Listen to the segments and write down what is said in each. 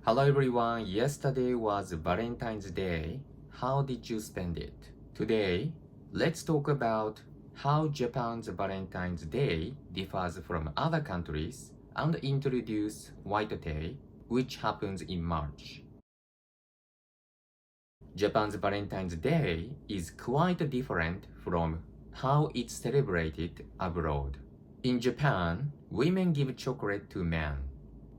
Hello everyone, yesterday was Valentine's Day. How did you spend it? Today, let's talk about how Japan's Valentine's Day differs from other countries and introduce White Day, which happens in March. Japan's Valentine's Day is quite different from how it's celebrated abroad. In Japan, women give chocolate to men.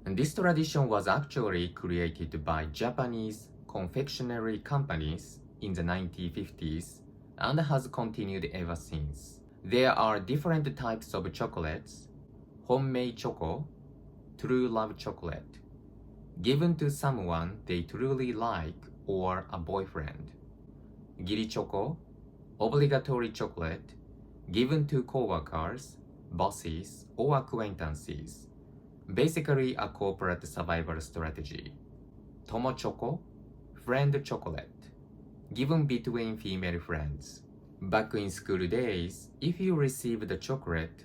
And this tradition was actually created by Japanese confectionery companies in the 1950s and has continued ever since. There are different types of chocolates: Honmei Choco, true love chocolate, given to someone they truly like or a boyfriend; Giri Choco, obligatory chocolate, given to coworkers, bosses, or acquaintances. Basically a corporate survival strategy. Tomo Choco, friend chocolate, given between female friends. Back in school days, if you received the chocolate,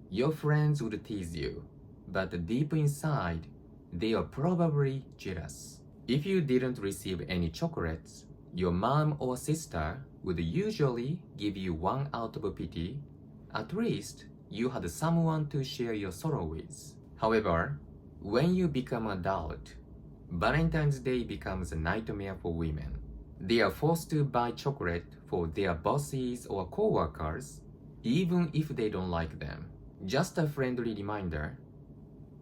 your friends would tease you, but deep inside, they are probably jealous. If you didn't receive any chocolates, your mom or sister would usually give you one out of pity. At least you had someone to share your sorrow with. However, when you become an adult, Valentine's Day becomes a nightmare for women. They are forced to buy chocolate for their bosses or co-workers, even if they don't like them. Just a friendly reminder: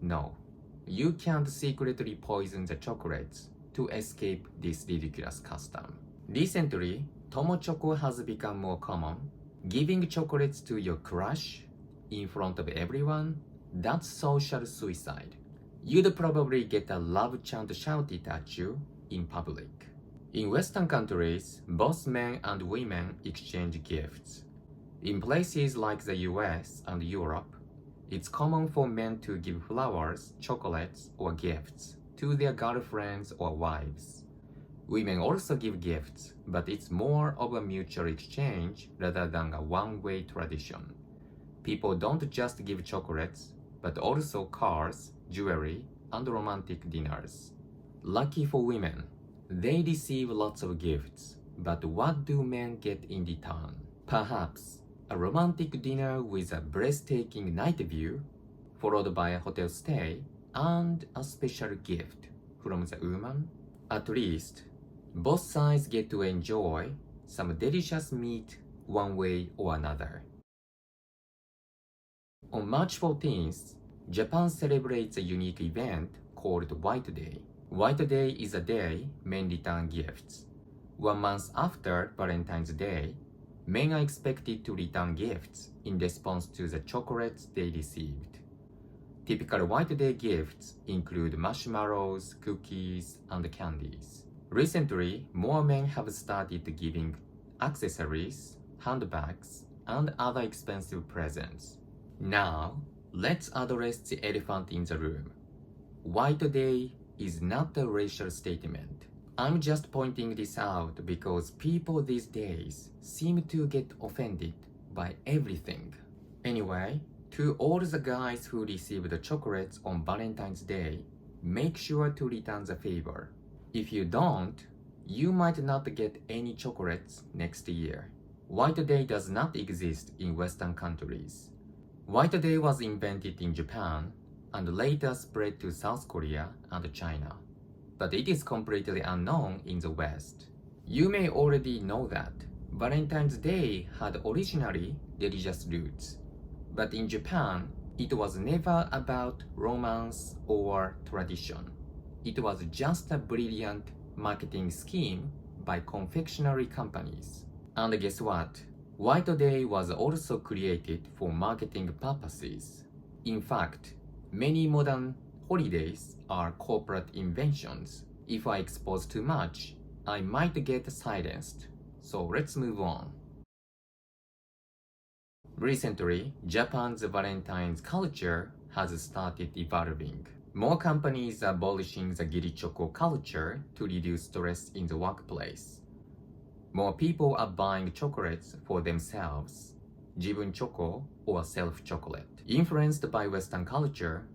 no, you can't secretly poison the chocolates to escape this ridiculous custom. Recently, Tomo Choco has become more common. Giving chocolates to your crush in front of everyone, that's social suicide. You'd probably get a love chant shouted at you in public. In Western countries, both men and women exchange gifts. In places like the US and Europe, it's common for men to give flowers, chocolates, or gifts to their girlfriends or wives. Women also give gifts, but it's more of a mutual exchange rather than a one-way tradition. People don't just give chocolates, but also cars, jewelry, and romantic dinners. Lucky for women, they receive lots of gifts, but what do men get in return? Perhaps a romantic dinner with a breathtaking night view, followed by a hotel stay, and a special gift from the woman. At least, both sides get to enjoy some delicious meat one way or another. On March 14th, Japan celebrates a unique event called White Day. White Day is a day men return gifts. 1 month after Valentine's Day, men are expected to return gifts in response to the chocolates they received. Typical White Day gifts include marshmallows, cookies, and candies. Recently, more men have started giving accessories, handbags, and other expensive presents. Now, let's address the elephant in the room. White Day is not a racial statement. I'm just pointing this out because people these days seem to get offended by everything. Anyway, to all the guys who receive the chocolates on Valentine's Day, make sure to return the favor. If you don't, you might not get any chocolates next year. White Day does not exist in Western countries. White Day was invented in Japan and later spread to South Korea and China, but it is completely unknown in the West. You may already know that Valentine's Day had originally religious roots, but in Japan, it was never about romance or tradition. It was just a brilliant marketing scheme by confectionery companies. And guess what? White Day was also created for marketing purposes. In fact, many modern holidays are corporate inventions. If I expose too much, I might get silenced. So let's move on. Recently, Japan's Valentine's culture has started evolving. More companies are abolishing the Giri Choco culture to reduce stress in the workplace. More people are buying chocolates for themselves, Jibun Choco or self-chocolate. Influenced by Western culture,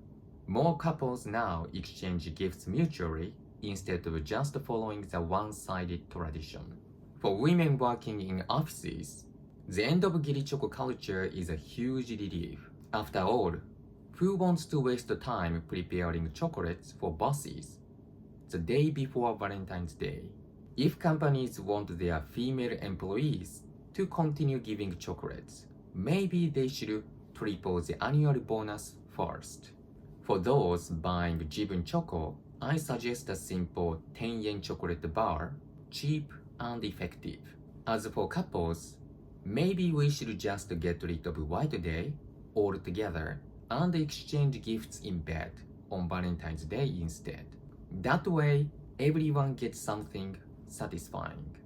more couples now exchange gifts mutually instead of just following the one-sided tradition. For women working in offices, the end of Giri Choco culture is a huge relief. After all, who wants to waste time preparing chocolates for bosses the day before Valentine's Day? If companies want their female employees to continue giving chocolates, maybe they should triple the annual bonus first. For those buying Giri Choco, I suggest a simple 10 yen chocolate bar, cheap and effective. As for couples, maybe we should just get rid of White Day altogether and exchange gifts in bed on Valentine's Day instead. That way, everyone gets something satisfying.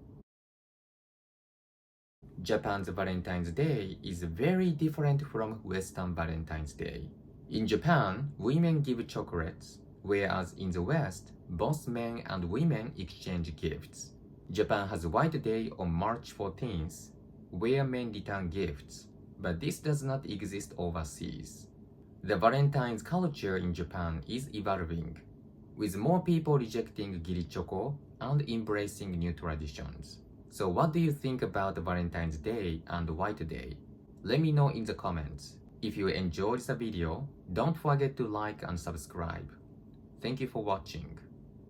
Japan's Valentine's Day is very different from Western Valentine's Day. In Japan, women give chocolates, whereas in the West, both men and women exchange gifts. Japan has White Day on March 14th, where men return gifts, but this does not exist overseas. The Valentine's culture in Japan is evolving, with more people rejecting Giri Choco and embracing new traditions. So what do you think about Valentine's Day and White Day? Let me know in the comments. If you enjoyed the video, don't forget to like and subscribe. Thank you for watching.